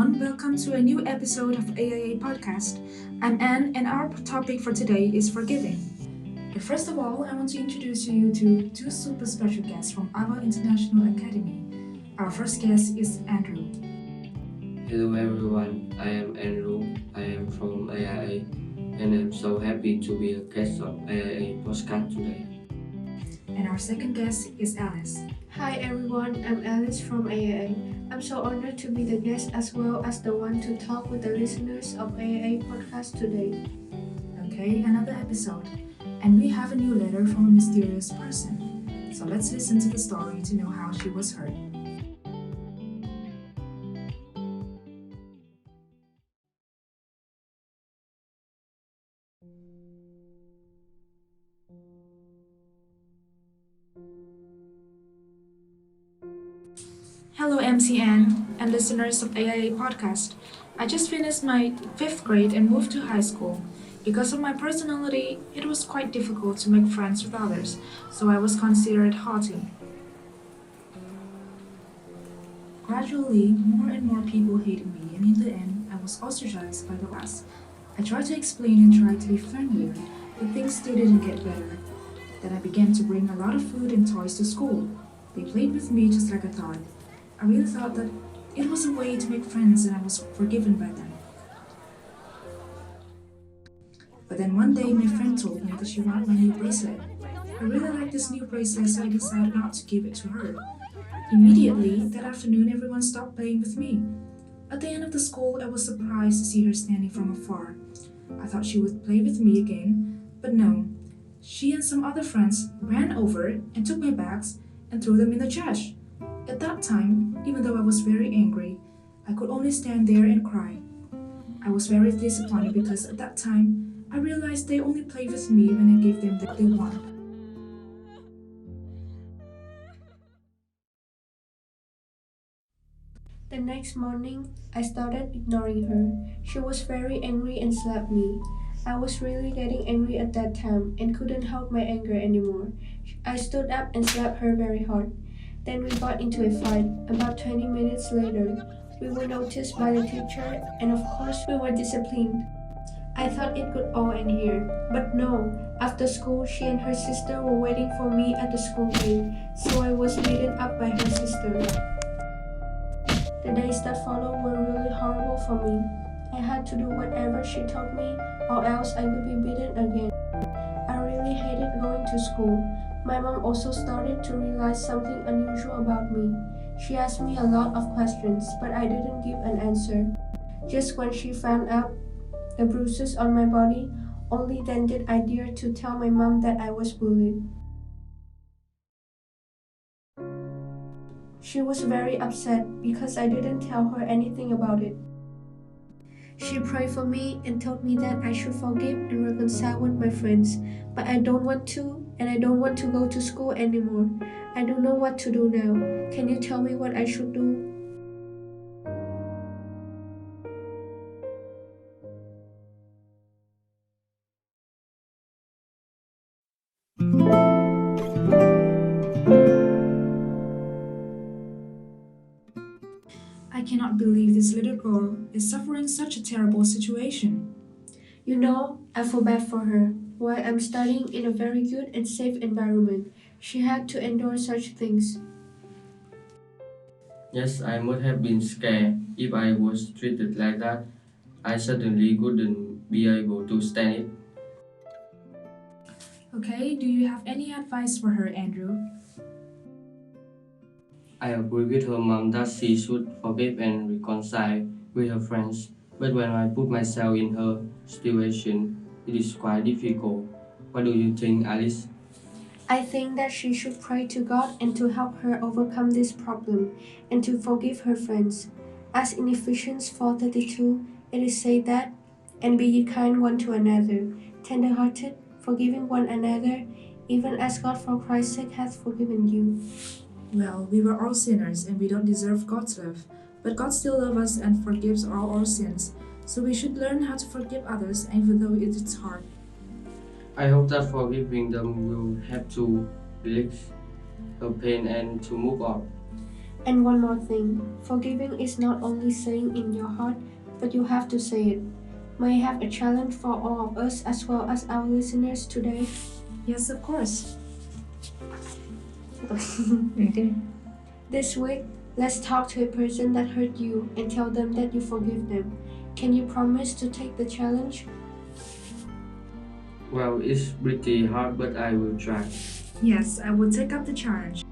everyone. Welcome to a new episode of AIA Podcast. I'm Anne, and our topic for today is forgiving. But first of all, I want to introduce you to two super special guests from our International Academy. Our first guest is Andrew. Hello everyone, I am Andrew. I am from AIA and I'm so happy to be a guest on AIA podcast today. And our second guest is Alice. Hi everyone, I'm Alice from AAA. I'm so honored to be the guest as well as the one to talk with the listeners of AAA podcast today. Okay, another episode. And we have a new letter from a mysterious person. So let's listen to the story to know how she was hurt. Hello, MCN and listeners of AIA Podcast. I just finished my 5th grade and moved to high school. Because of my personality, it was quite difficult to make friends with others, so I was considered haughty. Gradually, more and more people hated me, and in the end, I was ostracized by the class. I tried to explain and tried to be friendlier, but things still didn't get better. Then I began to bring a lot of food and toys to school. They played with me just like I thought. I really thought that it was a way to make friends and I was forgiven by them. But then one day my friend told me that she wanted my new bracelet. I really liked this new bracelet, so I decided not to give it to her. Immediately, that afternoon everyone stopped playing with me. At the end of the school, I was surprised to see her standing from afar. I thought she would play with me again, but no. She and some other friends ran over and took my bags and threw them in the trash. At that time, even though I was very angry, I could only stand there and cry. I was very disappointed because at that time, I realized they only played with me when I gave them what they wanted. The next morning, I started ignoring her. She was very angry and slapped me. I was really getting angry at that time and couldn't help my anger anymore. I stood up and slapped her very hard. Then we got into a fight. About 20 minutes later, we were noticed by the teacher and of course we were disciplined. I thought it could all end here, but no. After school, she and her sister were waiting for me at the school gate, so I was beaten up by her sister. The days that followed were really horrible for me. I had to do whatever she told me or else I would be beaten again. I really hated going to school. My mom also started to realize something unusual about me. She asked me a lot of questions, but I didn't give an answer. Just when she found out the bruises on my body, only then did I dare to tell my mom that I was bullied. She was very upset because I didn't tell her anything about it. She prayed for me and told me that I should forgive and reconcile with my friends, but I don't want to, and I don't want to go to school anymore. I don't know what to do now. Can you tell me what I should do? I cannot believe this little girl is suffering such a terrible situation. You know, I feel bad for her. While I'm studying in a very good and safe environment, she had to endure such things. Yes, I must have been scared if I was treated like that. I certainly wouldn't be able to stand it. Okay, do you have any advice for her, Andrew? I agree with her mom that she should forgive and reconcile with her friends, but when I put myself in her situation, it is quite difficult. What do you think, Alice? I think that she should pray to God and to help her overcome this problem and to forgive her friends. As in Ephesians 4:32, it is said that, and be ye kind one to another, tender-hearted, forgiving one another, even as God for Christ's sake hath forgiven you. Well, we were all sinners and we don't deserve God's love, but God still loves us and forgives all our sins. So we should learn how to forgive others even though it is hard. I hope that forgiving them will help to release her pain and to move on. And one more thing, forgiving is not only saying in your heart, but you have to say it. May I have a challenge for all of us as well as our listeners today? Yes, of course. This week, let's talk to a person that hurt you and tell them that you forgive them. Can you promise to take the challenge? Well, it's pretty hard, but I will try. Yes, I will take up the challenge.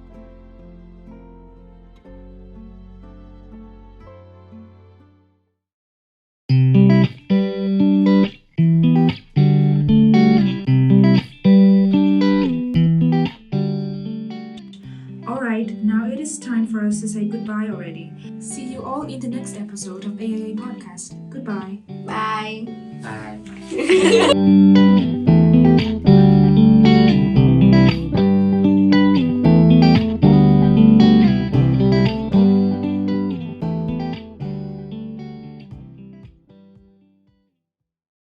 Alright, now it is time for us to say goodbye already. See you all in the next episode of AAA Podcast. Goodbye. Bye. Bye.